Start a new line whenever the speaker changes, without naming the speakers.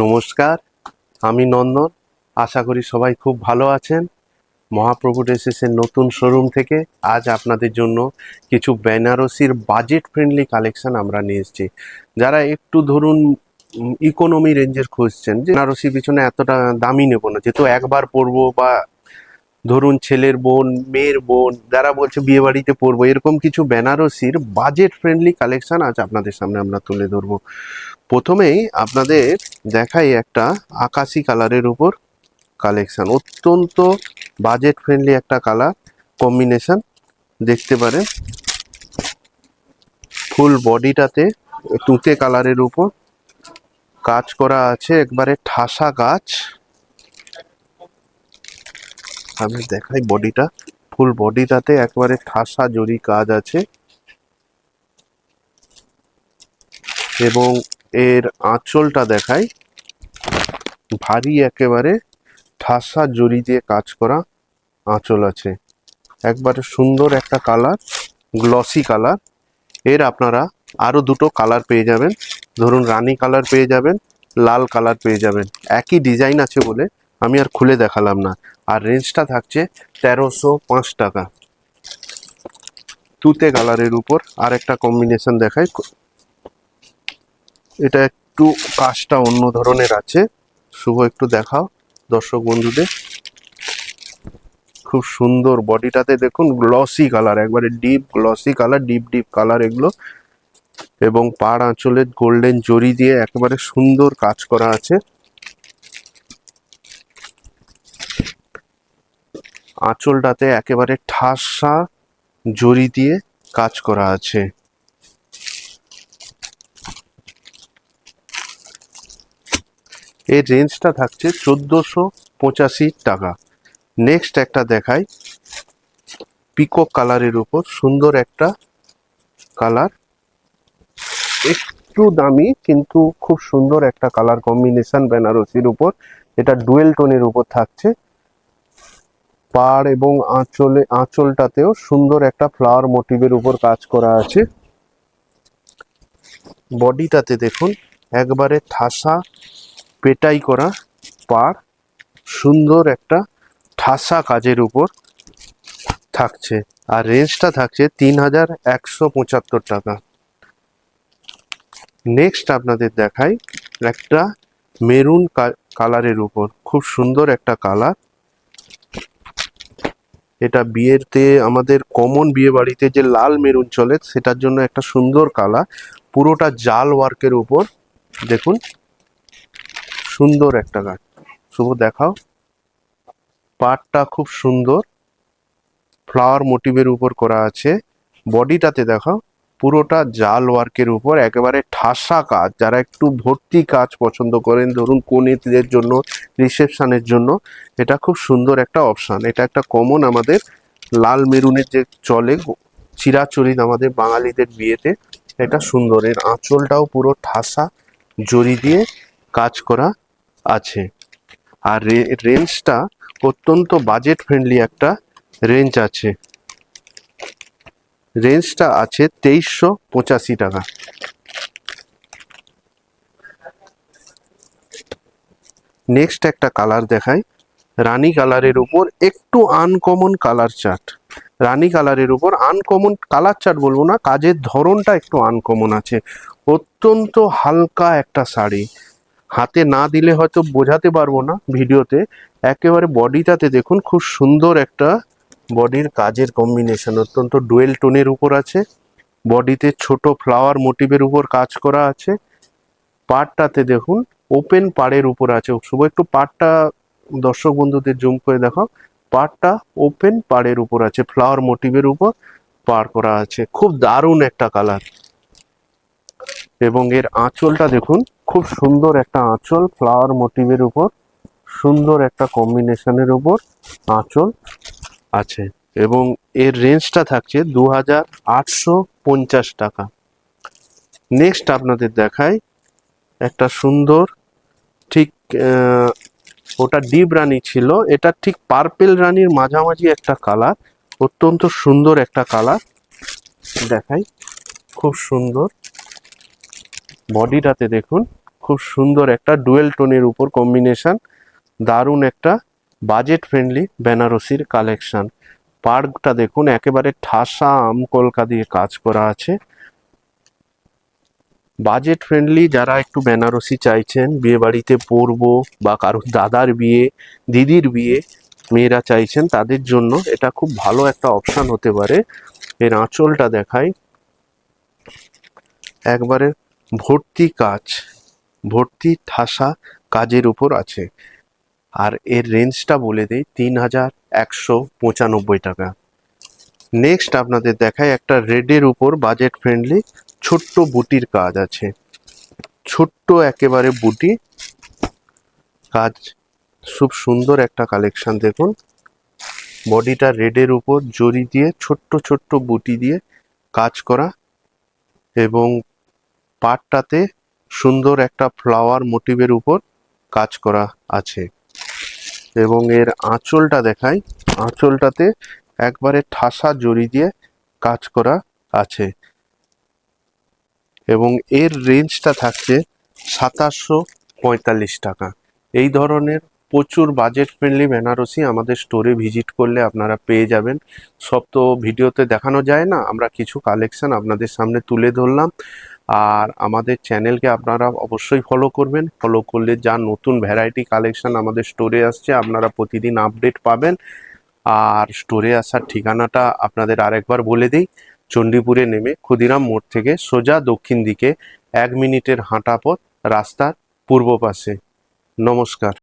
নমস্কার, আমি নন্দন। আশা করি সবাই খুব ভালো আছেন। মহাপ্রভু ড্রেসেসের নতুন শোরুম থেকে আজ আপনাদের জন্য কিছু বেনারসির বাজেট ফ্রেন্ডলি কালেকশন আমরা নিয়ে এসেছি। যারা একটু ধরুন ইকোনমি রেঞ্জের খুঁজছেন, যে বেনারসি পিছনে এতটা দামি নেব না, যেহেতু একবার পরবো, বা ধরুন ছেলের বোন, মেয়ের বোন, যারা বলছে বিয়ে বাড়িতে পরবো, এরকম কিছু বেনারসির বাজেট ফ্রেন্ডলি কালেকশন আজ আপনাদের সামনে আমরা তুলে ধরবো। প্রথমেই আপনাদের দেখাই একটা আকাশি কালারের উপর কালেকশন, অত্যন্ত বাজেট ফ্রেন্ডলি একটা কালার কম্বিনেশন। দেখতে পারেন ফুল বডিটাতে তুঁতে কালারের উপর কাজ করা আছে, একবারে ঠাসা কাজ। আমি দেখাই বডিটা, ফুল বডিটাতে একবারে ঠাসা জরি কাজ আছে, এবং এর আঁচলটা দেখাই, ভারী একেবারে ঠাসা জরি দিয়ে কাজ করা আঁচল আছে। একবারে সুন্দর একটা কালার, গ্লসি কালার। এর আপনারা আরো দুটো কালার পেয়ে যাবেন, ধরুন রানী কালার পেয়ে যাবেন, লাল কালার পেয়ে যাবেন। একই ডিজাইন আছে বলে আমি আর খুলে দেখালাম না। আর রেঞ্জটা থাকছে 1305 টাকা। তুতে কালারের উপর আর একটা কম্বিনেশন দেখাই, এটা একটু কাজটা অন্য ধরনের আছে। শুভ একটু দেখাও দর্শক বন্ধুদের। খুব সুন্দর বডিটাতে দেখুন গ্লসি কালার, একবারে deep glossy colour, deep deep colour এগুলো, এবং পাড় আঁচলে গোল্ডেন জরি দিয়ে একেবারে সুন্দর কাজ করা আছে। আঁচলটাতে একেবারে ঠাসা জরি দিয়ে কাজ করা আছে। এর রেঞ্জটা থাকছে 1485 টাকা। নেক্সট একটা দেখাই, পিকক কালারের উপর সুন্দর একটা কালার, একটু দামি কিন্তু খুব সুন্দর একটা কালার কম্বিনেশন বেনারসির উপর। এটা ডুয়েল টোনের উপর থাকছে। পাড় এবং আঁচলটাতেও সুন্দর একটা ফ্লাওয়ার মোটিভের উপর কাজ করা আছে। বডিটাতে দেখুন একবারে ঠাসা পেটাই করা পাড়, সুন্দর একটা ঠাসা কাজের উপর থাকছে। আর রেঞ্জটা থাকছে 3175 টাকা। নেক্সট আপনাদের দেখাই একটা মেরুন কালারের উপর, খুব সুন্দর একটা কালার। এটা বিয়েতে, আমাদের কমন বিয়ে বাড়িতে যে লাল মেরুন চলে, সেটার জন্য একটা সুন্দর কালার। পুরোটা জাল ওয়ার্কের উপর দেখুন, সুন্দর একটা কাজ। শুভ দেখাও, পাড়টা খুব সুন্দর ফ্লাওয়ার মোটিভের উপর করা আছে। বডিটাতে দেখাও, পুরোটা জাল ওয়ার্কের উপর একেবারে ঠাসা কাজ। যারা একটু ভর্তি কাজ পছন্দ করেন, ধরুন কনেদের জন্য, রিসেপশনের জন্য, এটা খুব সুন্দর একটা অপশান। এটা একটা কমন আমাদের লাল মেরুনের যে চলে চিরাচরিত আমাদের বাঙালিদের বিয়েতে, এটা সুন্দর। এর আঁচলটাও পুরো ঠাসা জরি দিয়ে কাজ করা আছে। আর রেঞ্জটা অত্যন্ত বাজেট ফ্রেন্ডলি একটা রেঞ্জ আছে। রেঞ্জটা আছে 2385 টাকা। নেক্সট একটা কালার দেখাই, রানী কালারের উপর একটু আনকমন কালার চার্ট। রানী কালারের উপর আনকমন কালার চার্ট বলবো না, কাজের ধরনটা একটু আনকমন আছে। অত্যন্ত হালকা একটা শাড়ি, হাতে না দিলে হয়তো বোঝাতে পারবো না ভিডিওতে। একেবারে বডিটাতে দেখুন খুব সুন্দর একটা বডির কাজের কম্বিনেশন, অত্যন্ত ডুয়েল টোনের উপর আছে। বডিতে ছোট ফ্লাওয়ার মোটিভের উপর কাজ করা আছে। পাড়টাতে দেখুন ওপেন পাড়ের উপর আছে। শুভ একটু পাড়টা দর্শক বন্ধুদের জুম করে দেখাও, পাড়টা ওপেন পাড়ের উপর আছে, ফ্লাওয়ার মোটিভের উপর পাড় করা আছে। খুব দারুণ একটা কালার। এবং এর আঁচলটা দেখুন, খুব সুন্দর একটা আঁচল, ফ্লাওয়ার মোটিভের উপর সুন্দর একটা কম্বিনেশনের উপর আঁচল আছে। এবং এর রেঞ্জটা থাকছে 2850 টাকা। নেক্সট আপনাদের দেখাই একটা সুন্দর, ঠিক ওটা ডিপ রানী ছিল, এটা ঠিক পার্পেল রানীর মাঝামাঝি একটা কালার, অত্যন্ত সুন্দর একটা কালার দেখাই, খুব সুন্দর। বডিটাতে দেখুন খুব সুন্দর একটা ডুয়েল টোনের উপর কম্বিনেশন, দারুণ একটা বাজেট ফ্রেন্ডলি বেনারসির কালেকশন। পাড়টা দেখুন একেবারে ঠাসা আম কলকা দিয়ে কাজ করা আছে। বাজেট ফ্রেন্ডলি যারা একটু বেনারসি চাইছেন বিয়ে বাড়িতে পরবো বা কারোর দাদার বিয়ে, দিদির বিয়ে মেয়েরা চাইছেন, তাদের জন্য এটা খুব ভালো একটা অপশন হতে পারে। এর আঁচলটা দেখাই, একবারে ভর্তি কাজ, ভর্তি ঠাসা কাজের উপর আছে। আর এর রেঞ্জটা বলে দেই 3195 টাকা। নেক্সট আপনাদের দেখায় একটা রেডের উপর বাজেট ফ্রেন্ডলি ছোট্ট বুটির কাজ আছে, ছোট্ট একেবারে বুটি কাজ, খুব সুন্দর একটা কালেকশন। দেখুন বডিটা রেডের উপর জরি দিয়ে ছোট্ট ছোট্ট বুটি দিয়ে কাজ করা, এবং পাটটাতে সুন্দর একটা ফ্লাওয়ার মোটিভের উপর কাজ করা আছে। এবং এর আঁচলটা দেখাই, আঁচলটাতে একবারে ঠাসা জরি দিয়ে কাজ করা আছে। এবং এর রেঞ্জটা থাকছে 2745 টাকা। এই ধরনের প্রচুর বাজেট ফ্রেন্ডলি বেনারসি আমাদের স্টোরে ভিজিট করলে আপনারা পেয়ে যাবেন। সব তো ভিডিওতে দেখানো যায় না, আমরা কিছু কালেকশন আপনাদের সামনে তুলে ধরলাম। আর আমাদের চ্যানেলকে আপনারা অবশ্যই ফলো করবেন, ফলো করলে যা নতুন ভ্যারাইটি কালেকশন আমাদের স্টোরে আসছে আপনারা প্রতিদিন আপডেট পাবেন। আর স্টোরে আসার ঠিকানাটা আপনাদের আরেকবার বলে দিই, চণ্ডীপুরে নেমে ক্ষুদিরাম মোড় থেকে সোজা দক্ষিণ দিকে 1 মিনিটের হাঁটা পথ, রাস্তার পূর্ব পাশে। নমস্কার।